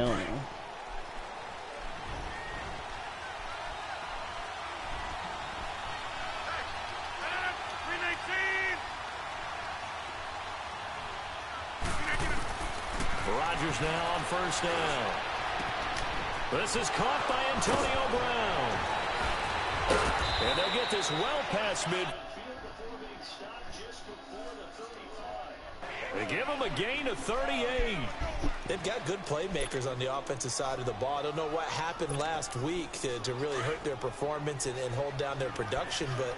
Hell no. Rodgers now on first down. This is caught by Antonio Brown. And they get this well past midfield. They give him a gain of 38. They've got good playmakers on the offensive side of the ball. I don't know what happened last week to really hurt their performance and hold down their production, but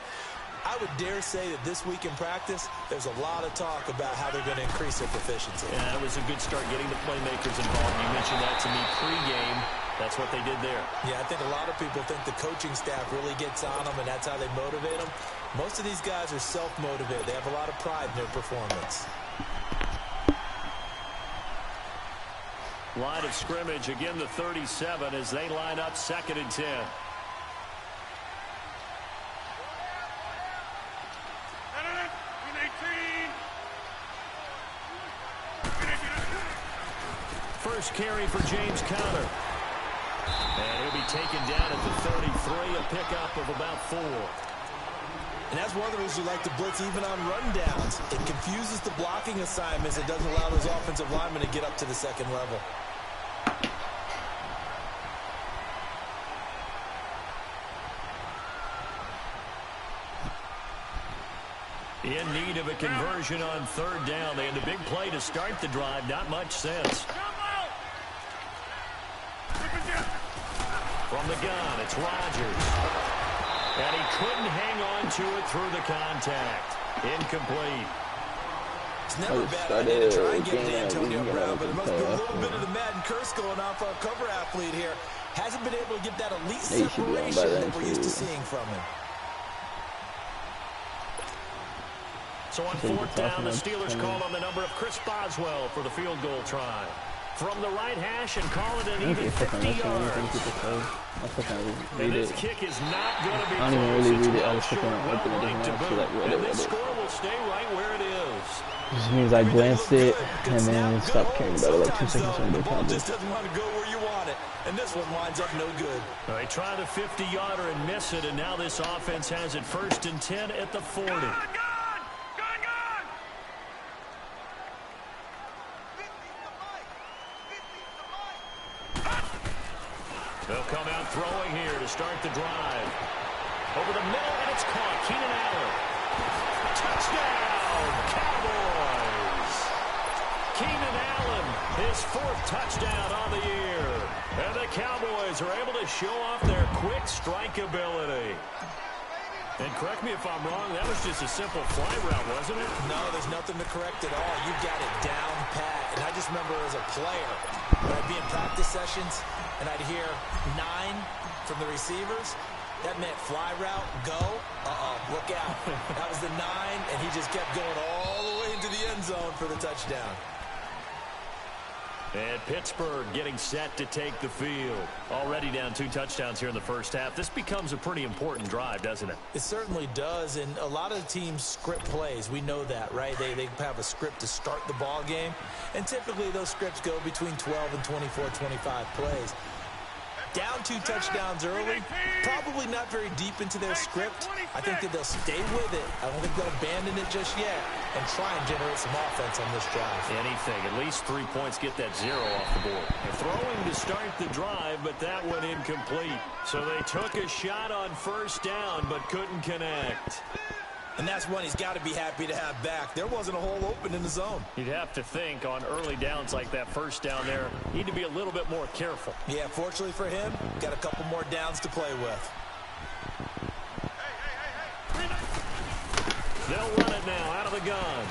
I would dare say that this week in practice, there's a lot of talk about how they're going to increase their proficiency. Yeah, it was a good start getting the playmakers involved. You mentioned that to me pregame. That's what they did there. Yeah, I think a lot of people think the coaching staff really gets on them, and that's how they motivate them. Most of these guys are self-motivated. They have a lot of pride in their performance. Line of scrimmage, again the 37 as they line up 2nd and 10. First carry for James Conner. And he'll be taken down at the 33, a pickup of about 4. And that's one of the reasons we like to blitz even on rundowns. It confuses the blocking assignments. It doesn't allow those offensive linemen to get up to the second level. In need of a conversion on 3rd down. They had a big play to start the drive. Not much sense. From the gun, it's Rodgers. And he couldn't hang on to it through the contact. Incomplete. It's never a bad idea to try and get to Antonio Brown, but it must be a little bit of the Madden curse going on for our cover athlete here. Hasn't been able to get that elite separation that we're used to seeing from him. So on 4th down, the Steelers call on the number of Chris Boswell for the field goal try. From the right hash and call it an even 50 yards. And this kick is not going to be close. It's well short, well right to boot. And this score will stay right where it is. This means I glanced it and then stopped caring about it like 2 seconds later. The ball the just doesn't want to go where you want it. And this one winds up no good. They try the 50-yarder and miss it, and now this offense has it 1st and 10 at the 40. They'll come out throwing here to start the drive. Over the middle, and it's caught. Keenan Allen. Touchdown, Cowboys. Keenan Allen, his 4th touchdown on the year. And the Cowboys are able to show off their quick strike ability. And correct me if I'm wrong, that was just a simple fly route, wasn't it? No, there's nothing to correct at all. You've got it down pat. And I just remember as a player, when I'd be in practice sessions, and I'd hear 9 from the receivers. That meant fly route, go. Look out. That was the 9, and he just kept going all the way into the end zone for the touchdown. And Pittsburgh getting set to take the field. Already down 2 touchdowns here in the first half. This becomes a pretty important drive, doesn't it? It certainly does, and a lot of teams script plays. We know that, right? They have a script to start the ball game, and typically those scripts go between 12 and 24, 25 plays. Down 2 touchdowns early, probably not very deep into their script. I think that they'll stay with it. I don't think they'll abandon it just yet and try and generate some offense on this drive. Anything, at least 3 points, get that 0 off the board. They're throwing to start the drive, but that one incomplete. So they took a shot on 1st down, but couldn't connect. And that's one he's got to be happy to have back. There wasn't a hole open in the zone. You'd have to think on early downs like that 1st down there, need to be a little bit more careful. Yeah, fortunately for him, got a couple more downs to play with. They'll run it now out of the gun.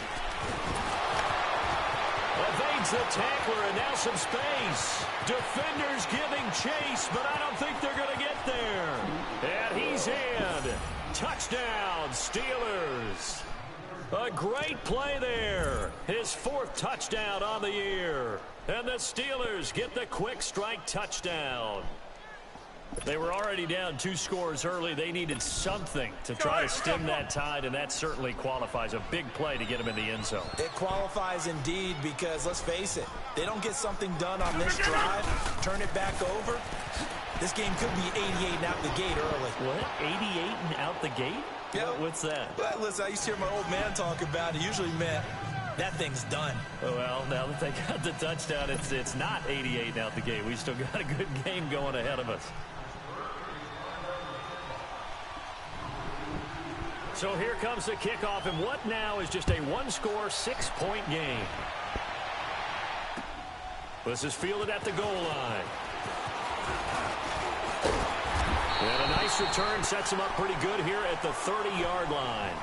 Evades the tackler and now some space. Defenders giving chase, but I don't think they're going to get there. And he's in. Touchdown, Steelers. A great play there. His 4th touchdown on the year. And the Steelers get the quick strike touchdown. They were already down 2 scores early. They needed something to try to stem that tide, and that certainly qualifies. A big play to get them in the end zone. It qualifies indeed because, let's face it, They don't get something done on this drive, turn it back over, this game could be 88 and out the gate early. What? 88 and out the gate? Yeah. What's that? Well, listen, I used to hear my old man talk about it. Usually meant that thing's done. Well, now that they got the touchdown, it's not 88 and out the gate. We still got a good game going ahead of us. So here comes the kickoff, and what now is just a one-score, 6-point game. This is fielded at the goal line. And a nice return sets him up pretty good here at the 30-yard line.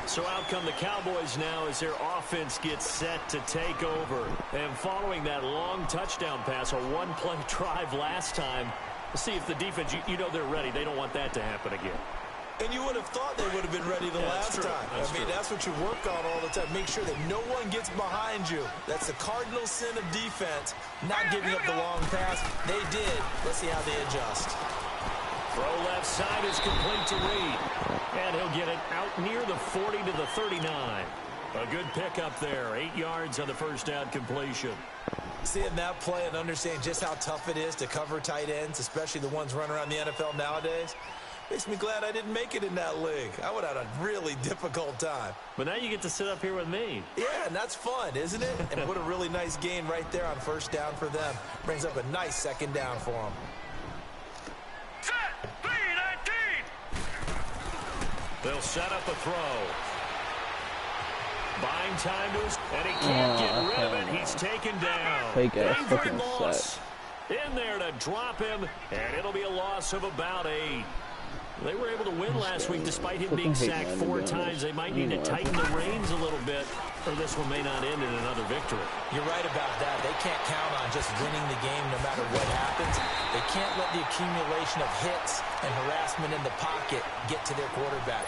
So out come the Cowboys now as their offense gets set to take over. And following that long touchdown pass, a one-play drive last time, see if the defense, you know they're ready. They don't want that to happen again. And you would have thought they would have been ready the last time. That's what you work on all the time. Make sure that no one gets behind you. That's the cardinal sin of defense, not giving up the long pass. They did. Let's see how they adjust. Throw left side is complete to Reed. And he'll get it out near the 40 to the 39. A good pickup there. 8 yards on the first down completion. Seeing that play and understanding just how tough it is to cover tight ends, especially the ones running around the NFL nowadays, makes me glad I didn't make it in that league. I would have had a really difficult time. But now you get to sit up here with me. Yeah, and that's fun, isn't it? And put a really nice gain right there on first down for them. Brings up a nice second down for them. Set! 3-19! They'll set up a throw. Buying time to his, and he can't get rid of it. He's taken down. Fake ass fucking loss. set. In there to drop him, and it'll be a loss of about 8. They were able to win last week despite him being sacked 4 times. They might need to tighten the reins a little bit, or this one may not end in another victory. You're right about that. They can't count on just winning the game no matter what happens. They can't let the accumulation of hits and harassment in the pocket get to their quarterback.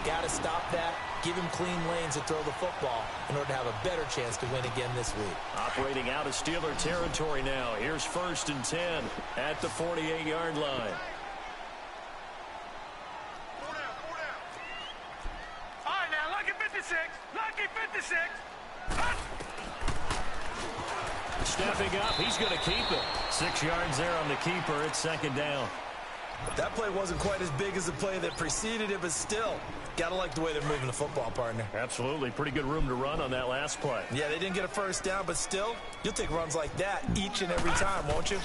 Got to stop that. Give him clean lanes to throw the football in order to have a better chance to win again this week. Operating out of Steeler territory now. Here's 1st and 10 at the 48-yard line. All right, now, lucky 56. Lucky 56. Stepping up, he's going to keep it. 6 yards there on the keeper. It's 2nd down. That play wasn't quite as big as the play that preceded it, but still, gotta like the way they're moving the football, partner. Absolutely. Pretty good room to run on that last play. Yeah, they didn't get a first down, but still, you'll take runs like that each and every time, won't you?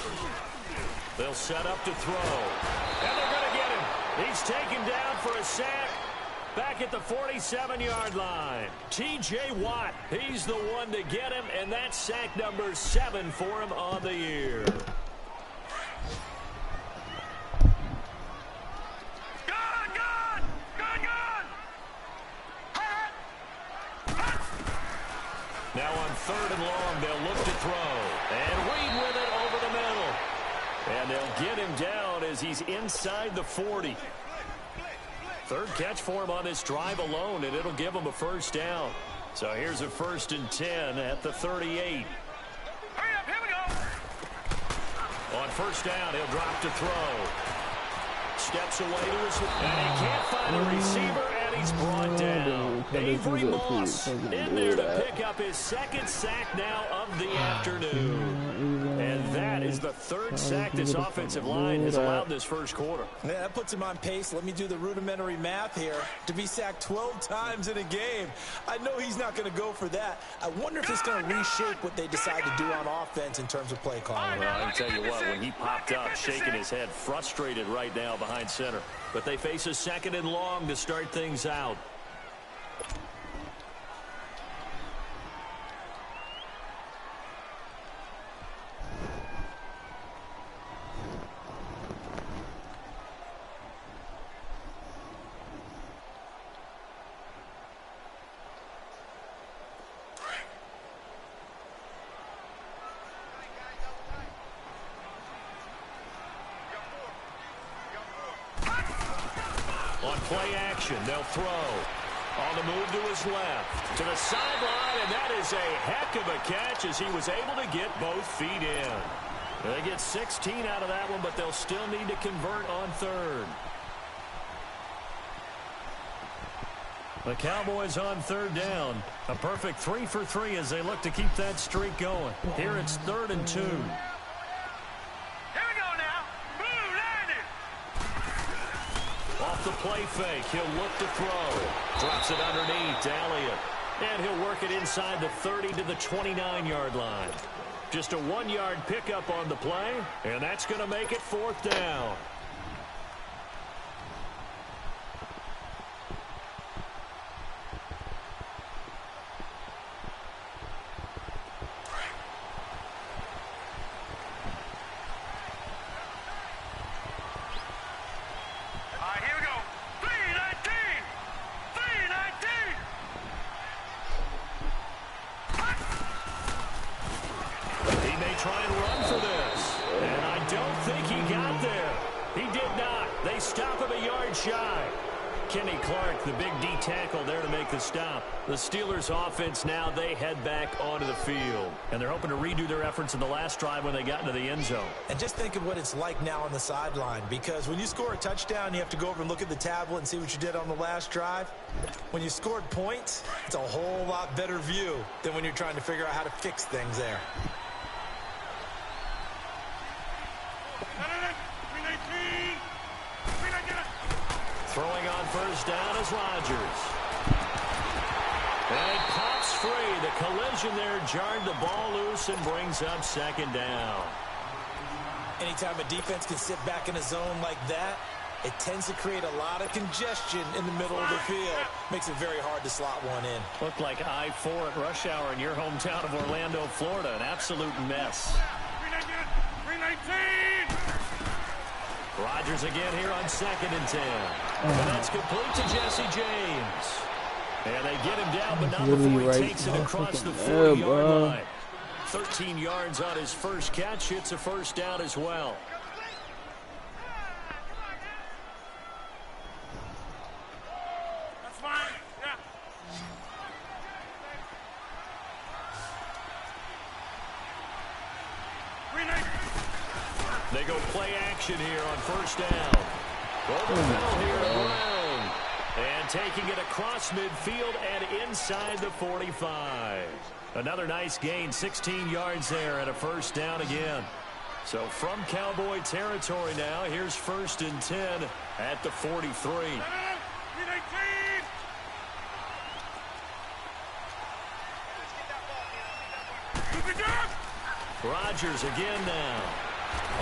They'll set up to throw. And they're going to get him. He's taken down for a sack back at the 47-yard line. T.J. Watt, he's the one to get him, and that's sack number 7 for him on the year. Now on 3rd and long, they'll look to throw. And Reed with it over the middle. And they'll get him down as he's inside the 40. 3rd catch for him on this drive alone, and it'll give him a first down. So here's a 1st and 10 at the 38. Hurry up, here we go. On 1st down, he'll drop to throw. Steps away to his, and he can't find a receiver, and he's brought down. Avery Moss in there to pick up his 2nd sack now of the afternoon. And that is the 3rd sack this offensive line has allowed this first quarter. Yeah, that puts him on pace. Let me do the rudimentary math here. To be sacked 12 times in a game, I know he's not going to go for that. I wonder if it's going to reshape what they decide to do on offense in terms of play calling. Well, I can tell you what, when he popped up, shaking his head, frustrated right now behind center. But they face a 2nd and long to start things out. On play action, they'll throw. On the move to his left. To the sideline, and that is a heck of a catch as he was able to get both feet in. They get 16 out of that one, but they'll still need to convert on 3rd. The Cowboys on third down. A perfect 3 for 3 as they look to keep that streak going. Here it's 3rd and 2. Here we go now. Blue landed. Off the play fake, he'll look to throw. Drops it underneath to Elliott. And he'll work it inside the 30 to the 29-yard line. Just a 1-yard pickup on the play, and that's going to make it 4th down. Try and run for this. And I don't think he got there. He did not. They stop him a yard shy. Kenny Clark, the big D tackle there to make the stop. The Steelers offense now, they head back onto the field. And they're hoping to redo their efforts in the last drive when they got into the end zone. And just think of what it's like now on the sideline, because when you score a touchdown, you have to go over and look at the tablet and see what you did on the last drive. When you scored points, it's a whole lot better view than when you're trying to figure out how to fix things there. Throwing on first down is Rodgers. And it pops free. The collision there jarred the ball loose and brings up 2nd down. Anytime a defense can sit back in a zone like that, it tends to create a lot of congestion in the middle of the field. Makes it very hard to slot one in. Looked like I-4 at rush hour in your hometown of Orlando, Florida. An absolute mess. 319. Rodgers again here on 2nd and 10. And that's complete to Jesse James. And they get him down, but not before he takes it across the 40-yard line. 13 yards on his first catch. It's a 1st down as well. That's fine. Yeah. They go play action here on 1st down. Over the middle here at Brown. And taking it across midfield and inside the 45. Another nice gain, 16 yards there and a 1st down again. So from Cowboy territory now, here's 1st and 10 at the 43. 319. Rodgers again now.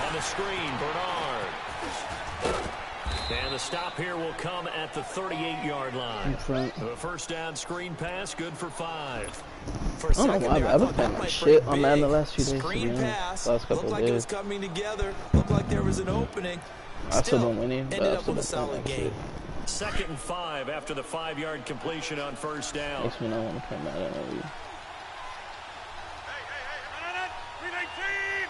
On the screen, Bernard. And the stop here will come at the 38-yard line. The 1st down screen pass, good for 5. For a second there, I thought that might shit break on that in the big. last few days. Screen pass, Last couple looked of like days. it was coming together. Looked like there was an opening. I still don't winning, but ended I up still with a don't solid that game. shit. 2nd and 5 after the 5-yard completion on 1st down. Makes me not want to come out of you. Hey, 319.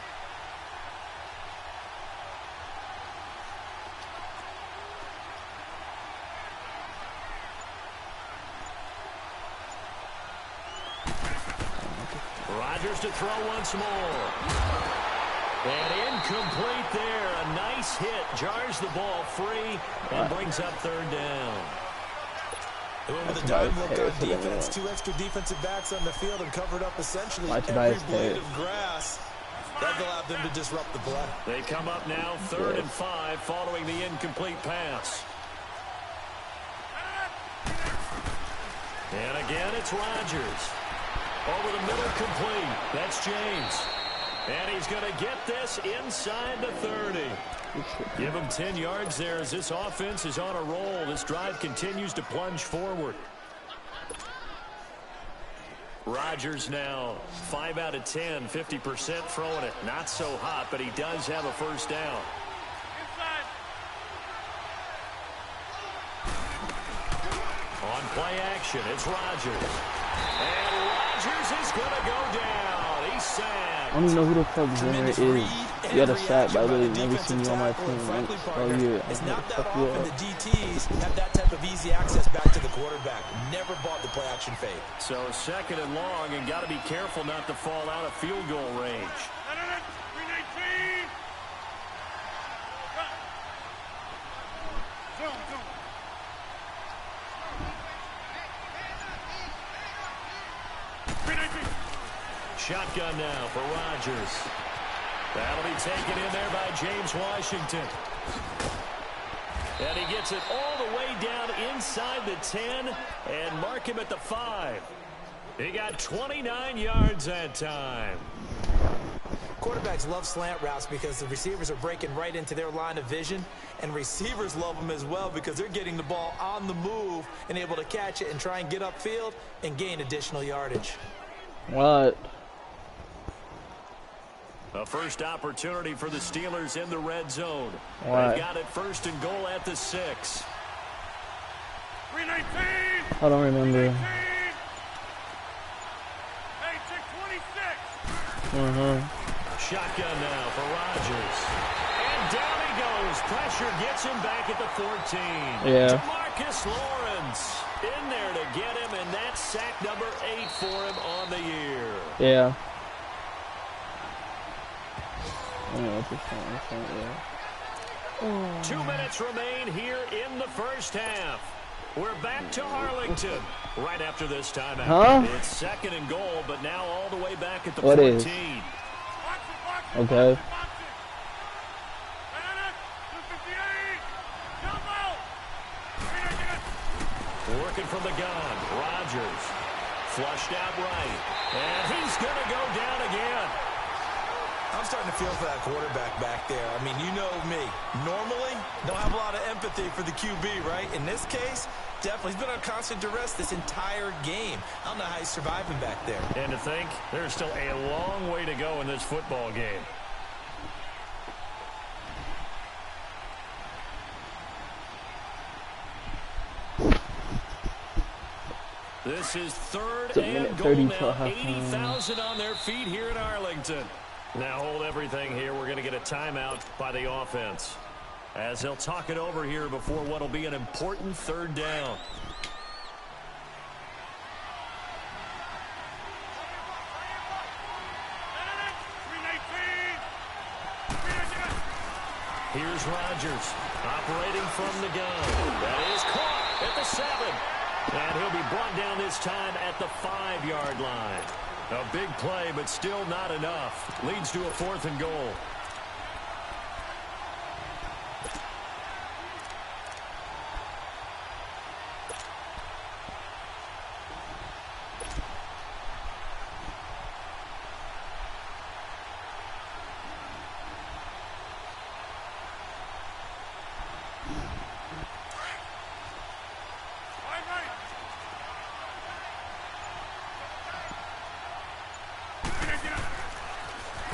Rodgers to throw once more. And incomplete there. A nice hit. Jars the ball free and brings up 3rd down. They went with a dime look on defense. 2 extra defensive backs on the field and covered up essentially every blade of grass. That allowed them to disrupt the play. They come up now 3rd and 5 following the incomplete pass. And again, it's Rodgers. Over the middle, complete. That's James. And he's going to get this inside the 30. Give him 10 yards there as this offense is on a roll. This drive continues to plunge forward. Rodgers now 5 out of 10, 50% throwing it. Not so hot, but he does have a 1st down. On play action, it's Rodgers. And Rodgers is going to go down. He's sacked. I don't even know who the fuck Zimmer is. You got a sack, but I really never seen you on my team. Oh, yeah. It's not that often the DTs have that type of easy access back to the quarterback. Never bought the play action fake. So 2nd and long, and got to be careful not to fall out of field goal range. 319. Zone. Shotgun now for Rodgers. That'll be taken in there by James Washington. And he gets it all the way down inside the 10 and mark him at the 5. He got 29 yards that time. Quarterbacks love slant routes because the receivers are breaking right into their line of vision, and receivers love them as well because they're getting the ball on the move and able to catch it and try and get upfield and gain additional yardage. What? A first opportunity for the Steelers in the red zone. What? They've got it 1st and goal at the 6. 319. I don't remember. 26. Shotgun now for Rodgers. And down he goes. Pressure gets him back at the 14. Yeah. DeMarcus Lawrence in there to get him, and that's sack number 8 for him on the year. Yeah. Yeah. 2 minutes remain here in the first half. We're back to Arlington right after this timeout. Huh? It's 2nd and goal, but now all the way back at the What 14. is? Okay. Working from the gun. Rodgers flushed out right. And he's going to go down again. I'm starting to feel for that quarterback back there. I mean, you know me. Normally, don't have a lot of empathy for the QB, right? In this case, definitely. He's been on constant duress this entire game. I don't know how he's surviving back there. And to think, there's still a long way to go in this football game. This is 3rd and goal now. 80,000 on their feet here in Arlington. Now hold everything here. We're going to get a timeout by the offense, as they'll talk it over here before what will be an important 3rd down. Here's Rodgers operating from the gun. That is caught at the 7. And he'll be brought down this time at the 5-yard line. A big play, but still not enough. Leads to a 4th and goal.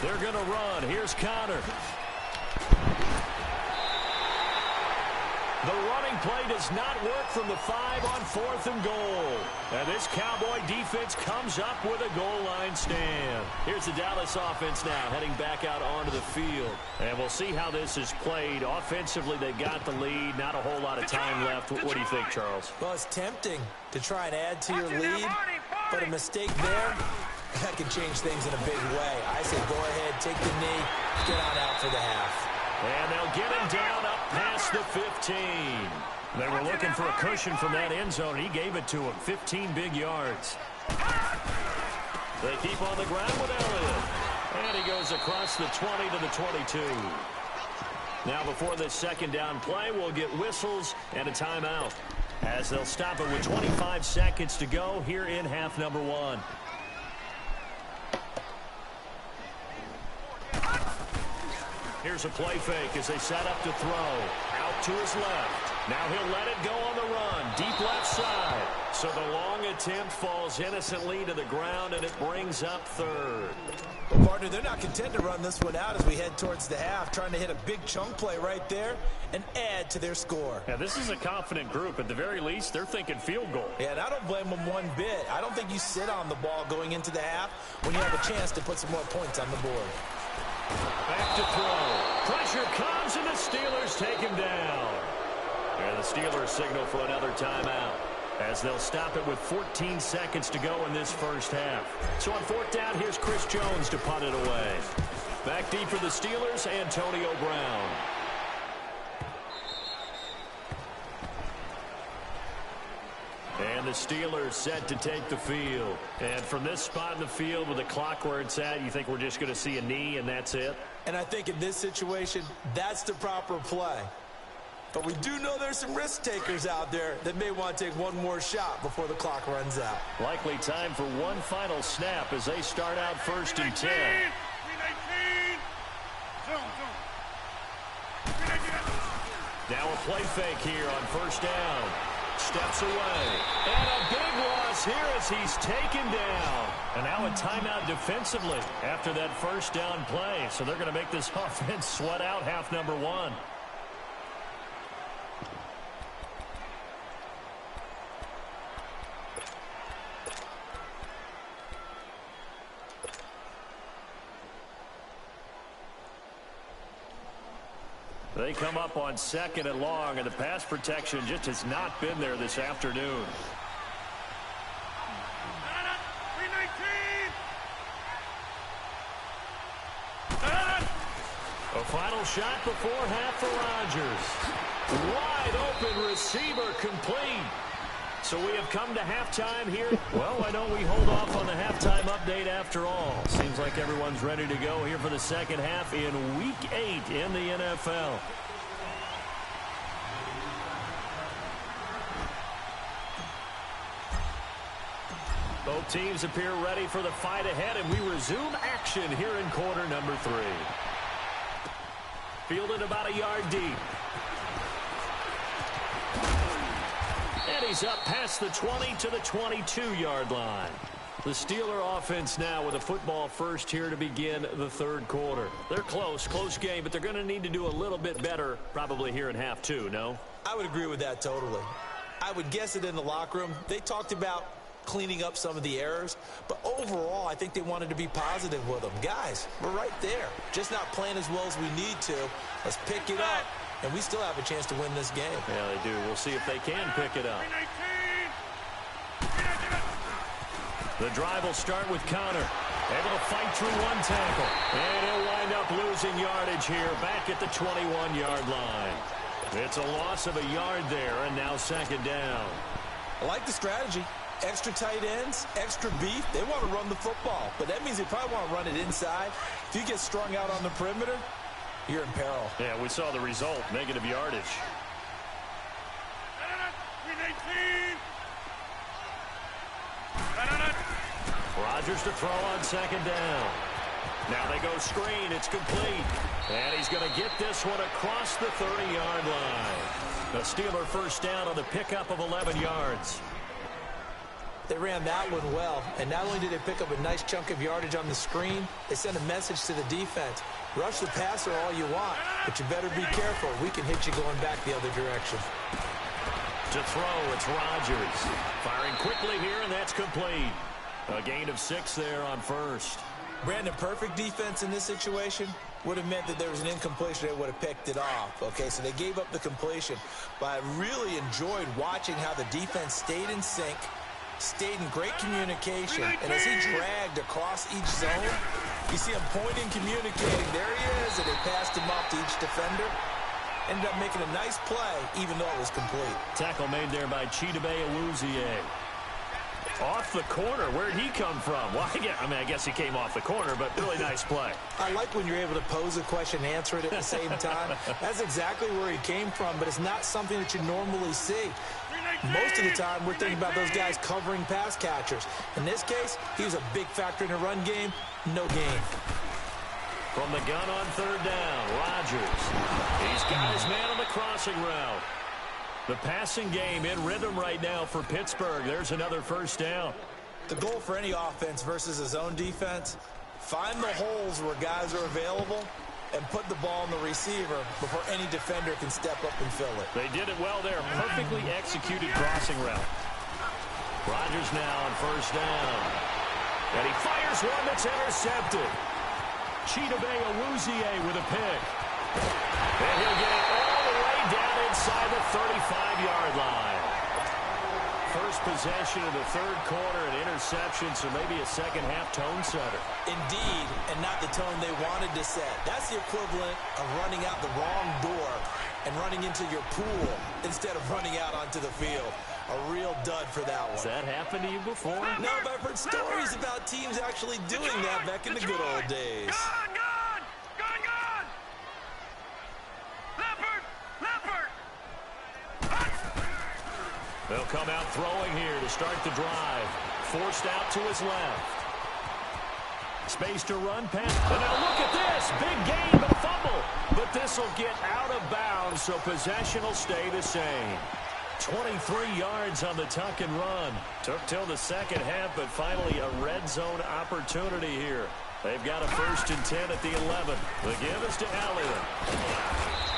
They're going to run. Here's Connor. The running play does not work from the 5 on 4th and goal. And this Cowboy defense comes up with a goal line stand. Here's the Dallas offense now heading back out onto the field. And we'll see how this is played. Offensively, they got the lead. Not a whole lot of time left. What do you think, Charles? Well, it's tempting to try and add to your lead, but a mistake there, that can change things in a big way. I say go ahead, take the knee, get on out for the half. And they'll get him down up past the 15. They were looking for a cushion from that end zone. He gave it to him. 15 big yards. They keep on the ground with Elliott. And he goes across the 20 to the 22. Now before this 2nd down play, we'll get whistles and a timeout, as they'll stop it with 25 seconds to go here in half number 1. Here's a play fake as they set up to throw. Out to his left. Now he'll let it go on the run. Deep left side. So the long attempt falls innocently to the ground, and it brings up 3rd. Well, partner, they're not content to run this one out as we head towards the half, trying to hit a big chunk play right there and add to their score. Yeah, this is a confident group. At the very least, they're thinking field goal. Yeah, and I don't blame them one bit. I don't think you sit on the ball going into the half when you have a chance to put some more points on the board. Back to throw. Pressure comes, and the Steelers take him down. And the Steelers signal for another timeout, as they'll stop it with 14 seconds to go in this first half. So on 4th down, here's Chris Jones to punt it away. Back deep for the Steelers, Antonio Brown. And the Steelers set to take the field. And from this spot in the field with the clock where it's at, you think we're just going to see a knee and that's it? And I think in this situation, that's the proper play. But we do know there's some risk takers out there that may want to take one more shot before the clock runs out. Likely time for one final snap as they start out 1st and 10. Now a play fake here on 1st down. Steps away. And a big loss here as he's taken down. And now a timeout defensively after that 1st down play. So they're going to make this offense sweat out half number 1. They come up on 2nd and long, and the pass protection just has not been there this afternoon. A final shot before half for Rodgers. Wide open receiver complete. So we have come to halftime here. Well, why don't we hold off on the halftime update after all? Seems like everyone's ready to go here for the second half in Week 8 in the NFL. Both teams appear ready for the fight ahead, and we resume action here in quarter number 3. Fielded about a yard deep. And he's up past the 20 to the 22-yard line. The Steeler offense now with a football first here to begin the 3rd quarter. They're close game, but they're going to need to do a little bit better probably here in half 2, no? I would agree with that totally. I would guess it in the locker room. They talked about cleaning up some of the errors, but overall, I think they wanted to be positive with them. Guys, we're right there. Just not playing as well as we need to. Let's pick it up, and we still have a chance to win this game. Yeah, they do. We'll see if they can pick it up. The drive will start with Connor. Able to fight through one tackle. And he'll wind up losing yardage here back at the 21-yard line. It's a loss of a yard there, and now 2nd down. I like the strategy. Extra tight ends, extra beef. They want to run the football, but that means they probably want to run it inside. If you get strung out on the perimeter, you're in peril. Yeah, we saw the result, negative yardage. Rodgers to throw on 2nd down. Now they go screen. It's complete. And he's going to get this one across the 30-yard line. The Steeler 1st down on the pickup of 11 yards. They ran that one well, and not only did they pick up a nice chunk of yardage on the screen, they sent a message to the defense. Rush the passer all you want, but you better be careful. We can hit you going back the other direction. To throw, it's Rodgers. Firing quickly here, and that's complete. A gain of 6 there on 1st. Brandon, perfect defense in this situation would have meant that there was an incompletion. They would have picked it off. Okay, so they gave up the completion. But I really enjoyed watching how the defense stayed in sync, stayed in great communication, and as he dragged across each zone, you see him pointing, communicating. There he is, and they passed him off to each defender. Ended up making a nice play, even though it was complete. Tackle made there by Hatebeingsobbbaa. Off the corner. Where'd he come from? Well, I guess he came off the corner, but really nice play. I like when you're able to pose a question and answer it at the same time. That's exactly where he came from, but it's not something that you normally see. Most of the time, we're thinking about those guys covering pass catchers. In this case, he was a big factor in the run game. No gain. From the gun on 3rd down, Rodgers. He's got his man on the crossing route. The passing game in rhythm right now for Pittsburgh. There's another 1st down. The goal for any offense versus a zone defense, find the holes where guys are available and put the ball in the receiver before any defender can step up and fill it. They did it well there. Perfectly executed crossing route. Rodgers now on 1st down. And he fires one that's intercepted. Hatebeingsobbbaa with a pick. And he'll get it all the way down inside the 35-yard line. First possession of the 3rd quarter, an interception, so maybe a second-half tone setter. Indeed, and not the tone they wanted to set. That's the equivalent of running out the wrong door and running into your pool instead of running out onto the field. A real dud for that one. Has that happened to you before? No, but I've heard stories about teams actually doing that back in the good old days. Gone! Leopard! They'll come out throwing here to start the drive. Forced out to his left. Space to run past. And now look at this. Big gain, but a fumble. But this will get out of bounds, so possession will stay the same. 23 yards on the tuck and run. Took till the second half, but finally a red zone opportunity here. They've got a 1st and 10 at the 11. The give is to Elliott.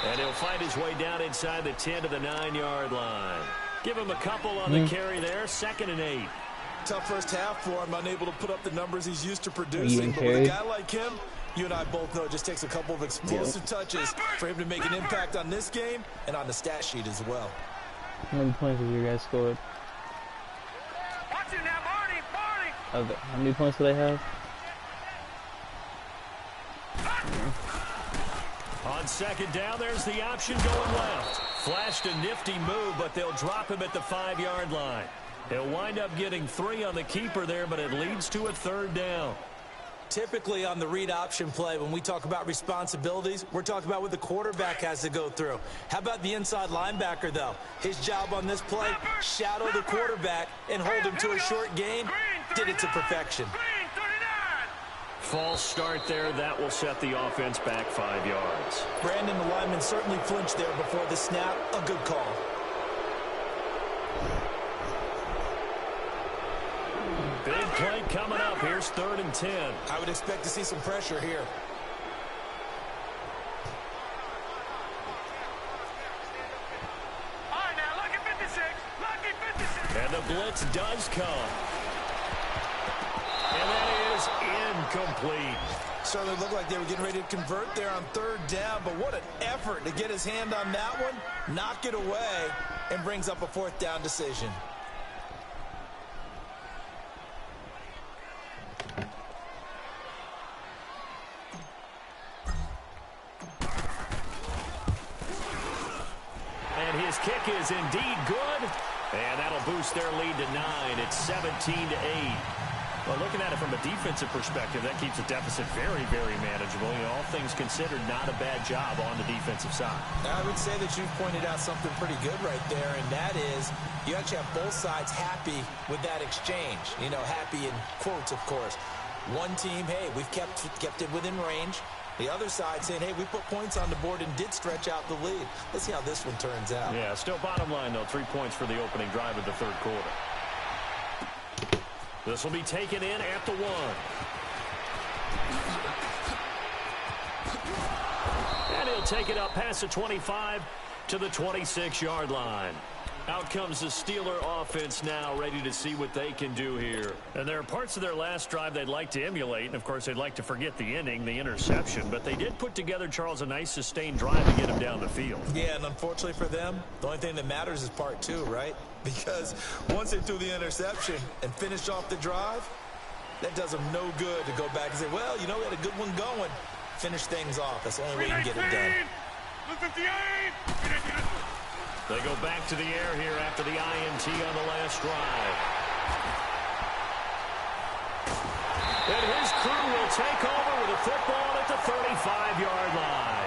And he'll find his way down inside the 10 to the 9-yard line. Give him a couple on the carry there. 2nd and 8. Tough first half for him, unable to put up the numbers he's used to producing. But with a guy like him, you and I both know it just takes a couple of explosive touches for him to make an impact on this game and on the stat sheet as well. How many points have you guys scored? Watch it now, Barney! How many points do they have? On 2nd down, there's the option going left. Flashed a nifty move, but they'll drop him at the 5-yard line. He'll wind up getting 3 on the keeper there, but it leads to a 3rd down. Typically on the read option play, when we talk about responsibilities, we're talking about what the quarterback has to go through. How about the inside linebacker, though? His job on this play, shadow the quarterback and hold him to a short gain. Did it to perfection. False start there. That will set the offense back 5 yards. Brandon, the lineman, certainly flinched there before the snap. A good call. Big play coming up. Here's 3rd and 10. I would expect to see some pressure here. All right, now, lucky 56. Lucky 56. And the blitz does come. And that is incomplete. Certainly looked like they were getting ready to convert there on 3rd down, but what an effort to get his hand on that one, knock it away, and brings up a 4th down decision. And his kick is indeed good. And that'll boost their lead to 9. It's 17-8. Well, looking at it from a defensive perspective, that keeps the deficit very, very manageable. You know, all things considered, not a bad job on the defensive side. I would say that you've pointed out something pretty good right there, and that is you actually have both sides happy with that exchange. You know, happy in quotes, of course. One team, hey, we've kept it within range. The other side saying, hey, we put points on the board and did stretch out the lead. Let's see how this one turns out. Yeah, still bottom line, though, 3 points for the opening drive of the 3rd quarter. This will be taken in at the 1. And he'll take it up past the 25 to the 26-yard line. Out comes the Steeler offense now, ready to see what they can do here. And there are parts of their last drive they'd like to emulate. And, of course, they'd like to forget the inning, the interception. But they did put together, Charles, a nice sustained drive to get him down the field. Yeah, and unfortunately for them, the only thing that matters is part 2, right? Because once they threw the interception and finished off the drive, that does them no good to go back and say, well, you know, we had a good one going. Finish things off. That's the only way you can get it done. 58. They go back to the air here after the INT on the last drive. And his crew will take over with a football at the 35-yard line.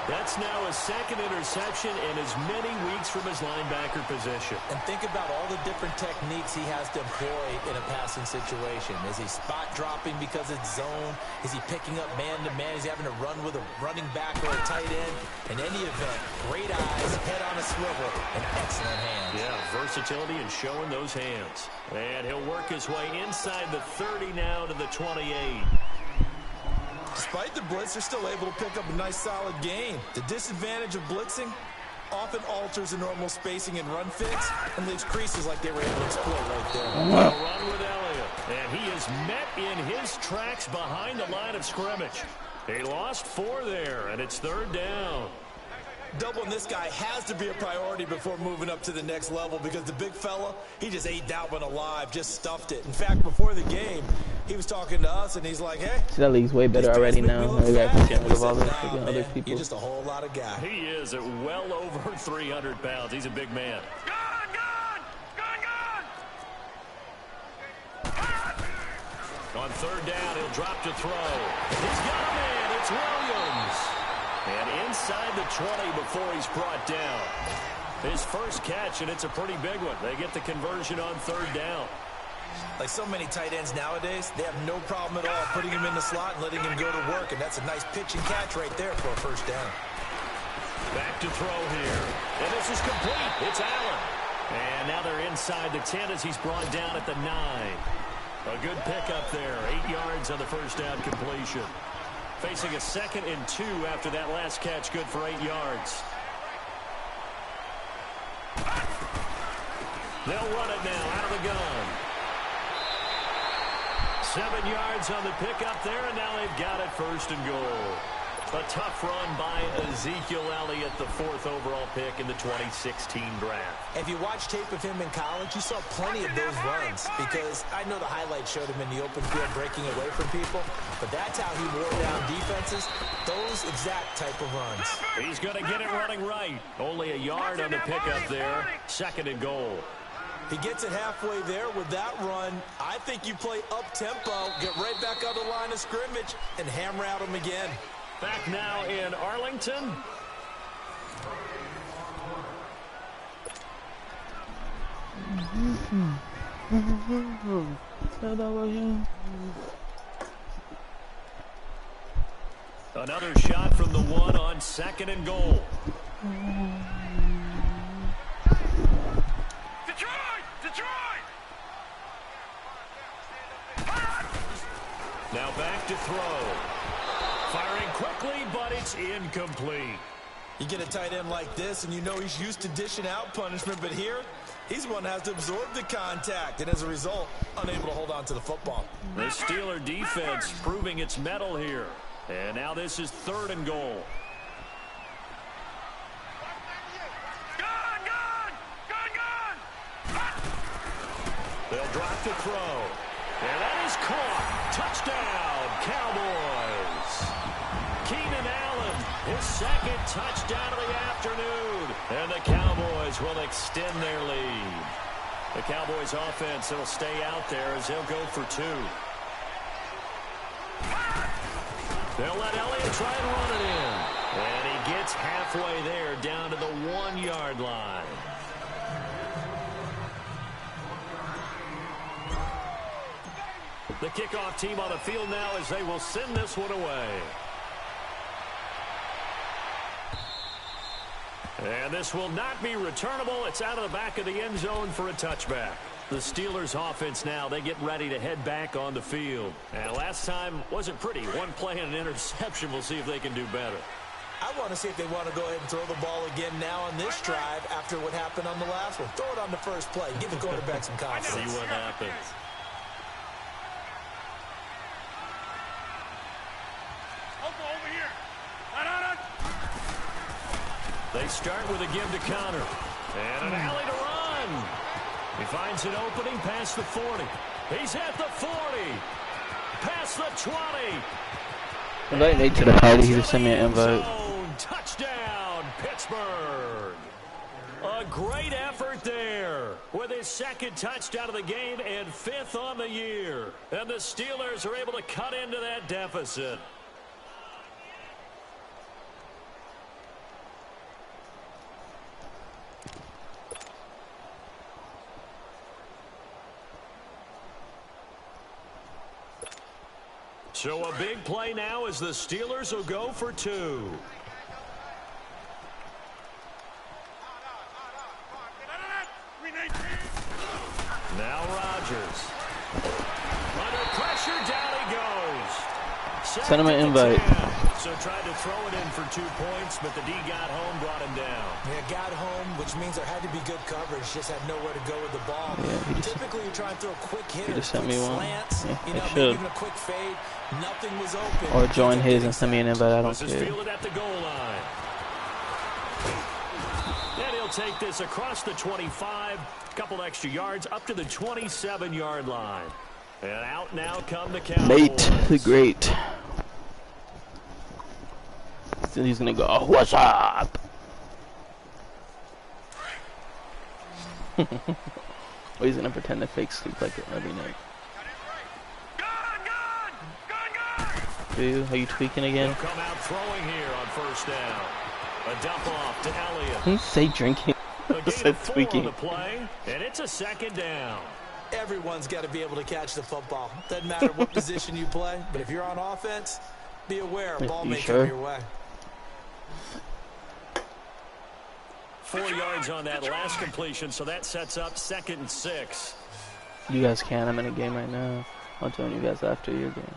That's now a 2nd interception in as many weeks from his linebacker position. And think about all the different techniques he has to employ in a passing situation. Is he spot dropping because it's zone? Is he picking up man-to-man? Is he having to run with a running back or a tight end? In any event, great eyes, head on a swivel, and excellent hands. Yeah, versatility and showing those hands. And he'll work his way inside the 30 now to the 28. Despite the blitz, they're still able to pick up a nice solid gain. The disadvantage of blitzing often alters the normal spacing and run fix and leaves creases like they were able to exploit right there. A run with Elliott. And he is met in his tracks behind the line of scrimmage. He lost 4 there, and it's 3rd down. Doubling this guy has to be a priority before moving up to the next level because the big fella, he just ate that one alive, just stuffed it. In fact, before the game, he was talking to us, and he's like, hey. See, that league's way better already now. They got to get rid of all this other people. You're just a whole lot of guy. He is at well over 300 pounds. He's a big man. Gone! On third down, he'll drop to throw. He's got a man. It's Williams. And inside the 20 before he's brought down. His first catch, and it's a pretty big one. They get the conversion on third down. Like so many tight ends nowadays, they have no problem at all putting him in the slot and letting him go to work. And that's a nice pitch and catch right there for a first down. Back to throw here. And this is complete. It's Allen. And now they're inside the 10 as he's brought down at the 9. A good pickup there. 8 yards on the first down completion. Facing a 2nd and 2 after that last catch. Good for 8 yards. They'll run it now out of the gun. 7 yards on the pickup there, and now they've got it 1st and goal. A tough run by Ezekiel Elliott, the 4th overall pick in the 2016 draft. If you watch tape of him in college, you saw plenty of those runs because I know the highlights showed him in the open field breaking away from people, but that's how he wore down defenses, those exact type of runs. He's going to get it running right. Only a yard on the pickup there. 2nd and goal. He gets it halfway there with that run. I think you play up-tempo, get right back on the line of scrimmage, and hammer out him again. Back now in Arlington. Another shot from the 1 on 2nd and goal. Detroit! Now back to throw. Firing quickly, but it's incomplete. You get a tight end like this, and you know he's used to dishing out punishment, but here, he's one that has to absorb the contact, and as a result, unable to hold on to the football. The Steeler defense proving its mettle here. And now this is 3rd and goal. They'll drop to throw. And that is caught. Touchdown, Cowboys. Keenan Allen, his 2nd touchdown of the afternoon. And the Cowboys will extend their lead. The Cowboys offense will stay out there as they'll go for 2. They'll let Elliott try and run it in. And he gets halfway there down to the 1-yard line. The kickoff team on the field now as they will send this one away. And this will not be returnable. It's out of the back of the end zone for a touchback. The Steelers offense now, they get ready to head back on the field. And last time wasn't pretty. 1 play and an interception. We'll see if they can do better. I want to see if they want to go ahead and throw the ball again now on this drive after what happened on the last one. Throw it on the first play. Give the quarterback some confidence. See what happens. They start with a give to counter. And an alley to run. He finds an opening past the 40. He's at the 40. Past the 20. Invite Nate to the party. He just sent me an invite. Touchdown, Pittsburgh. A great effort there with his 2nd touchdown of the game and 5th on the year. And the Steelers are able to cut into that deficit. So a big play now as the Steelers will go for 2. Now Rodgers. Under pressure, down he goes. Send him an invite. So tried to throw it in for 2 points, but the D got home, brought him down. Yeah, got home, which means there had to be good coverage. Just had nowhere to go with the ball. Yeah, Typically, you're trying to throw quick hitters, just sent me one. slants, Yeah, you know, should. maybe even a quick fade. Nothing was open. Or join his and send me an invite. I don't This is care. fielded at the goal line. And he'll take this across the 25, a couple extra yards, up to the 27-yard line. And out now come the Cowboys. Nate, the great. So he's gonna go, oh, what's up? Or he's gonna pretend to fake sleep like every night. Gun! Do you? Are you tweaking again? He'll come out throwing here on first down. A dump off to Elliott. Can you say drinking? A Said gain of 4 on tweaking. the play, and it's a second down. Everyone's got to be able to catch the football. Doesn't matter what position you play, but if you're on offense, be aware a ball may come your way. 4 yards on that last completion, so that sets up 2nd and 6. You guys can. I'm in a game right now. I'll join you guys after your game.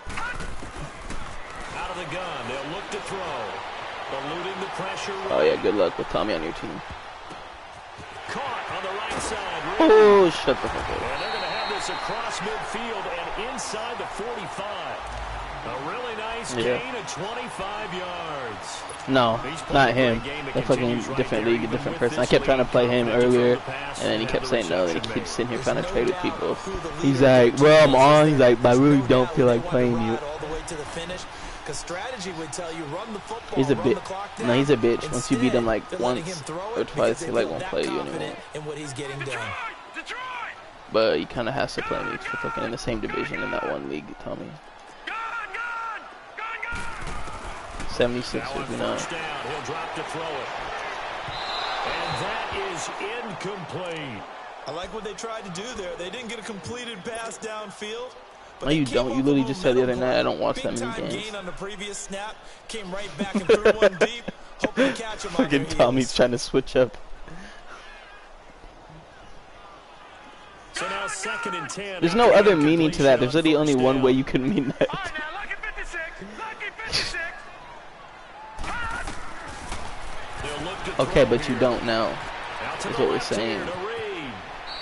Out of the gun, they'll look to throw. Eluding the pressure. Oh yeah, good luck with Tommy on your team. Caught on the right side. Oh, shut the fuck up. And they're going to have this across midfield and inside the 45. A really nice gain of 25 yards. No, not him. A fucking different league, a different person. I kept trying to play him earlier, and then he kept saying no, and he keeps sitting here trying to trade with people. He's like, bro, I'm on. He's like, but I really don't feel like playing you. He's a bitch. No, he's a bitch. Once you beat him like once or twice, he like won't play you anymore. But he kind of has to play me. We're fucking in the same division in that one league, Tommy. 76ers, you know. He'll drop to throw it. And that is incomplete. I like what they tried to do there. They didn't get a completed pass downfield. No, you don't. You literally just said the other night I don't watch that many games. On the previous snap, came right back and threw one deep. Hope to catch him. Fucking Tommy's trying to switch up. So now 2nd and 10. There's no other meaning to that. There's literally only one way you can mean that. Okay, but you don't now. That's what we're saying.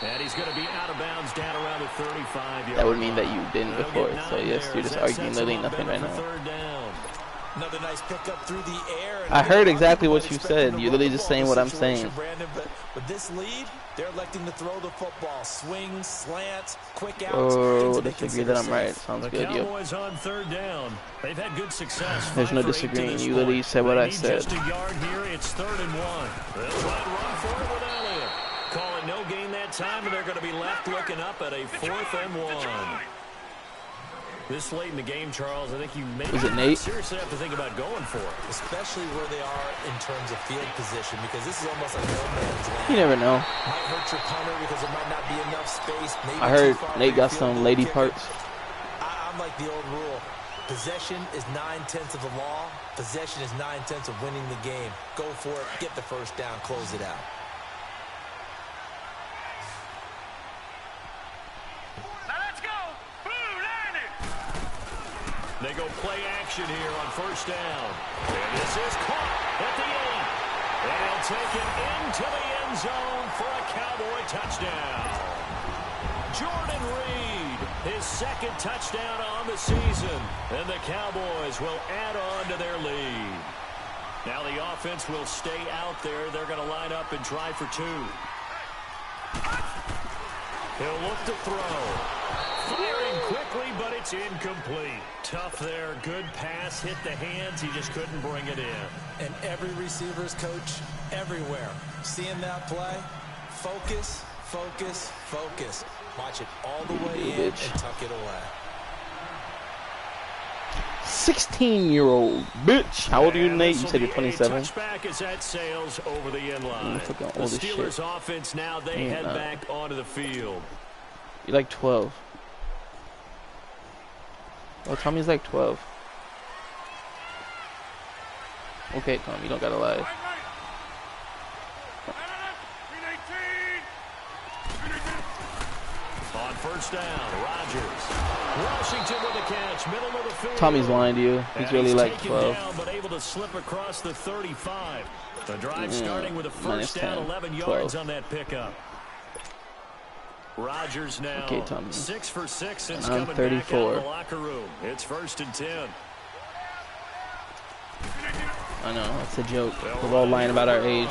And he's going to be out of bounds down around the 35-yard. That would mean that you didn't before. So yes, you're just arguing literally nothing right now. Another nice pickup through the air. I heard exactly what you said. You're literally just saying what I'm saying. With this lead, they're electing to throw the football. Swings, slants, quick outs. Oh, disagree that I'm right. Sounds good, yo. Cowboys on 3rd down. They've had good success. There's no disagreeing. You literally said what I said. Just a yard here. It's 3rd and 1. They'll try to run for it with Elliott. Call it no gain that time, and they're going to be left looking up at a 4th and 1. This late in the game, Charles, I think you may seriously have to think about going for it. Especially where they are in terms of field position, because this is almost like no man's land. You never know. Might hurt your punter because there might not be enough space. Maybe I heard Nate got some lady parts. I'm like the old rule. Possession is 9/10 of the law. Possession is 9/10 of winning the game. Go for it. Get the first down. Close it out. They go play action here on 1st down. And this is caught at the 8. And he'll take it into the end zone for a Cowboy touchdown. Jordan Reed, his 2nd touchdown on the season. And the Cowboys will add on to their lead. Now the offense will stay out there. They're going to line up and try for 2. He'll look to throw. Firing quickly, but it's incomplete. Tough there. Good pass. Hit the hands. He just couldn't bring it in. And every receiver's coach everywhere. Seeing that play, focus, focus, focus. Watch it all the way in and tuck it away. 16-year-old bitch. How old are you, Nate? You said you're 27. Touchback is at Sales over the end line. The Steelers offense now, they head back onto the field. You're like 12. Oh, Tommy's like 12. Okay, Tommy, you don't gotta lie. On 1st down, Rodgers. Washington with a catch, middle of the field. Tommy's lying to you. He's really like 12. Down, but able to slip across the 35. The drive starting with a 1st down, 11 yards on that pickup. Rodgers now 6 for 6 since coming 34. Back out of the locker room. It's 1st and 10. I know, it's a joke. We're all lying about our age.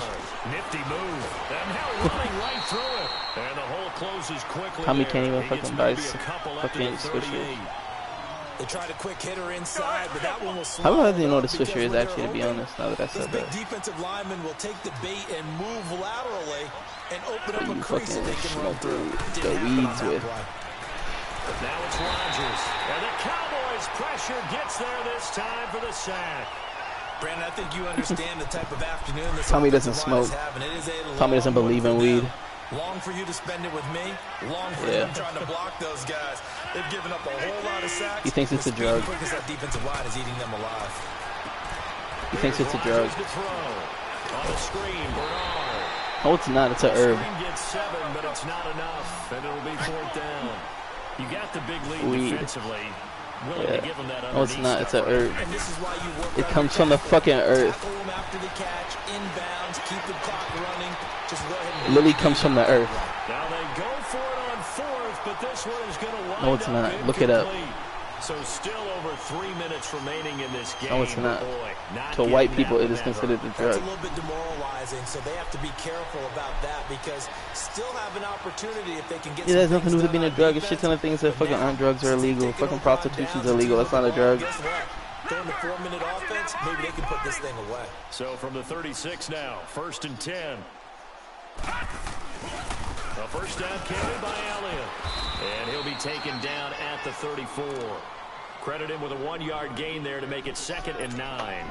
Nifty move. And now running right through it. And the hole closes quickly. Tommy can't even fucking buy fucking swishers. They tried a quick hitter inside, but that one will How about I know what a swisher is actually, to be honest, now that I said that. Defensive lineman will take the bait and move laterally and open up a crease that they can run through. The weeds with. Now it's Rodgers. And the Cowboys as pressure gets there this time for the sack. Brandon, I think you understand the type of afternoon this Tommy doesn't smoke. Tommy doesn't believe in weed. Long for you to spend it with me. Long for them trying to block those guys. They've given up a whole lot of sacks. He thinks it's a drug. Because that defensive line is eating them alive. He thinks it's a drug. On the screen, Bernard. Oh, it's not. It's a herb. Gets 7, but it's not enough, and it'll be 4th down. You got the big lead Weed. defensively. Willing to give them that No, it's not. It's a herb. And this is why you work It comes from the fucking earth. tackle them after the catch, inbounds, keep the clock running. Just go ahead and Lily comes from the earth. Now they go for it on 4th, but this one is going to wind No, it's up not. Look it up. incomplete. So still over 3 minutes remaining in this game. No, it's not. Boy, To white getting people, out it is of that considered a That's drug. a little bit demoralizing, so they have to be careful about that because still have an opportunity if they can get Yeah, that has some nothing to do with it being a things drug. done A shit on ton of things that fucking aren't drugs are illegal. defense. Fucking prostitution's illegal. That's not a drug. Guess what? During the 4-minute offense, maybe they can put this thing away. So from the 36 now, 1st and 10. A first down carried by Elliott. And he'll be taken down at the 34. Credit him with a 1-yard gain there to make it 2nd and 9.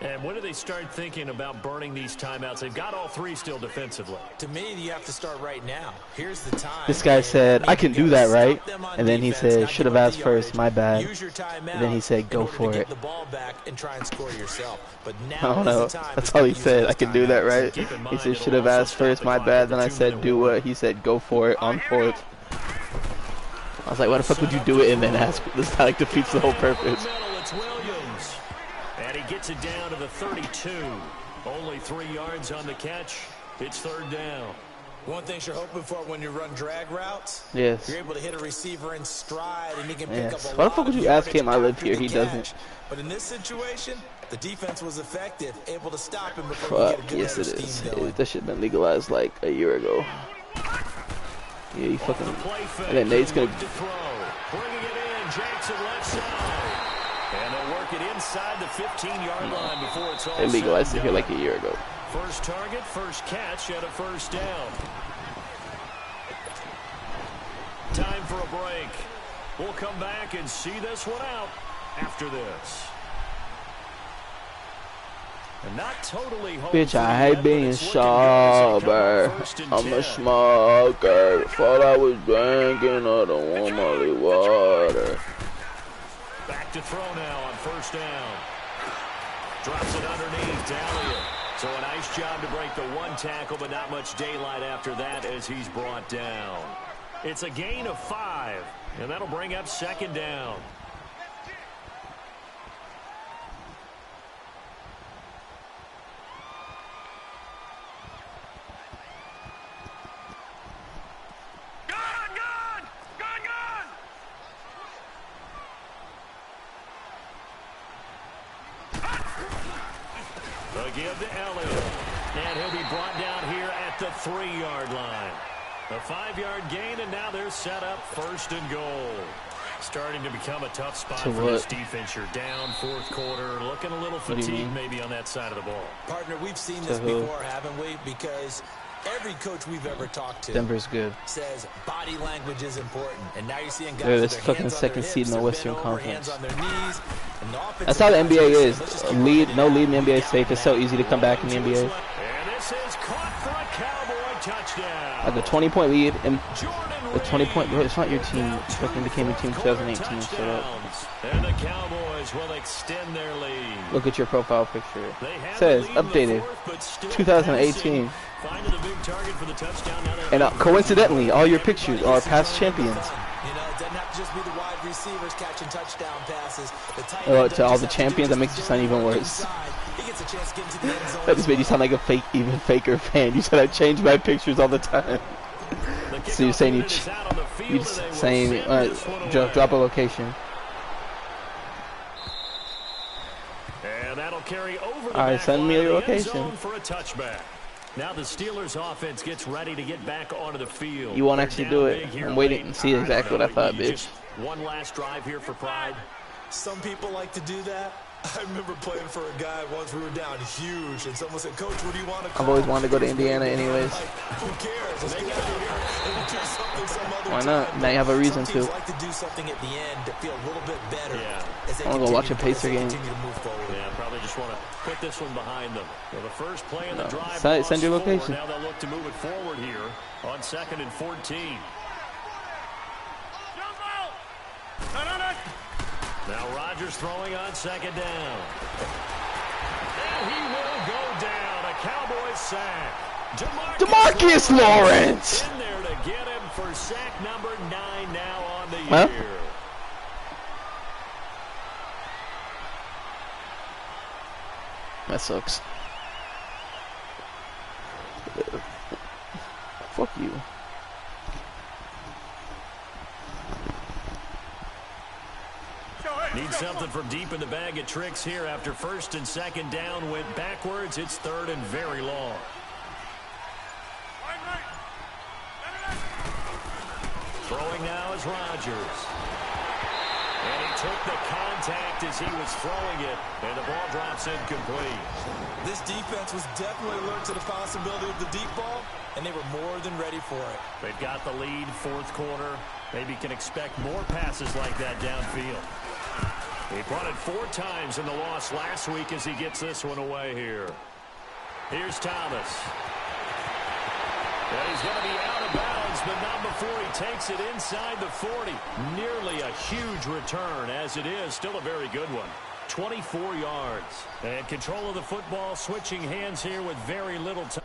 And when do they start thinking about burning these timeouts? They've got all 3 still defensively. To me, you have to start right now. Here's the time. This guy said, I can do that, right? And then he said, should have asked first, my bad. Use your timeout And then he said, go in order for to it. get the ball back and try and score yourself. But I now don't is know. the time That's to all he use said. those I can do that, timeouts. right? Keep in He mind, said, it'll should have also asked stop first, the my clock bad. at Then the I said, 2-minute do warning. what? He said, go for it on 4th. I was like, why the fuck would you do it and then ask? This like defeats the whole purpose. It's Williams. And he gets it down to the 32. Only 3 yards on the catch. It's 3rd down. One thing you're hoping for when you run drag routes, Yes. you're able to hit a receiver in stride and he can pick Yes. up a Why the lot fuck would of you ask yardage him? I live after here. the He catch. doesn't. But in this situation, the defense was effective, able to stop him before he Fuck, get a good yes head it of is. steam going. That shit been legalized like a year ago. Yeah, you fucking. And then Nate's gonna. Bringing it in, Jackson left side. And they'll work it inside the 15-yard line before it's all They legalized said it and here done. like a year ago. First target, first catch, and a first down. Time for a break. We'll come back and see this one out after this. And not totally home Bitch, free I yet, hate but being it's looking good as they come sober. up 1st and I'm a 10. smoker. Thought I was drinking all the warm Molly water. Back to throw now on 1st down. Drops it underneath to Elliott. So a nice job to break the 1 tackle, but not much daylight after that as he's brought down. It's a gain of 5, and that'll bring up 2nd down. The give to Elliott. And he'll be brought down here at the 3-yard line. A 5-yard gain, and now they're set up 1st and goal. Starting to become a tough spot To for what? this defense. You're down 4th quarter, looking a little do you fatigued mean? maybe on that side of the ball. Partner, we've seen this who? before, haven't we? Because every coach we've ever talked to Denver's good. says body language is important. And now you're seeing guys They're with this their fucking hands on second their seed in the hips, Western bent over, Conference. hands on their knees, and the offensive That's how the guys NBA are saying, is. "Let's just keep running it No down. lead in the NBA is safe. It's so easy to come back in the NBA. And this is caught for a Cowboy touchdown. Like a 20-point lead, and Jordan the 20-point. Reed. It's not your team. You fucking became a team in 2018. Shut up. And the Cowboys will extend their lead. Look at your profile picture. They have Says the lead in the updated 4th, but still 2018. passing. Finding the big target for the touchdown. Now And coincidentally, all your pictures are past champions. You know, it doesn't have to just be the wide receivers catching touchdown passes. The tight Oh, end to doesn't all just the have to champions, do that makes you sound even worse. inside. He gets a chance to get into the end zone That just as made you well. sound like a fake, even faker fan. You said I change my pictures all the time. So you're saying you just saying drop a location. And that'll carry over the All right, back send me line your of the end location. zone for a touchback. Now the Steelers offense gets ready to get back onto the field. You won't They're actually down do it. big here I'm waiting late. and see exactly what I thought, You bitch. just one last drive here for pride. Some people like to do that. I remember playing for a guy once. We were down huge, and someone said, "Coach, what do you want to call?" I've always wanted to go to Indiana anyways. Like, who cares? Let's get out of here and do something some other Why not? time. Now you have a reason Some teams to. like to do something at the end to feel a little bit better. As they I want to go watch a Pacer game. continue to move forward. Yeah, probably just want to put this one behind them. Well, the first play in the drive. Send your location. Now they'll look to move it forward here on 2nd and 14. Now Rodgers throwing on 2nd down. And he will go down. A Cowboys sack. Demarcus Lawrence. In there to get him for sack number 9 now on the Huh? year. That sucks. Fuck you. Need something from deep in the bag of tricks here after 1st and 2nd down went backwards. It's 3rd and very long. Throwing now is Rodgers. And he took the contact as he was throwing it, and the ball drops incomplete. This defense was definitely alert to the possibility of the deep ball, and they were more than ready for it. They've got the lead, 4th quarter. Maybe can expect more passes like that downfield. He punted 4 times in the loss last week as he gets this one away here. Here's Thomas. And he's going to be out of bounds, but not before he takes it inside the 40. Nearly a huge return, as it is. Still a very good one. 24 yards. And control of the football, switching hands here with very little time.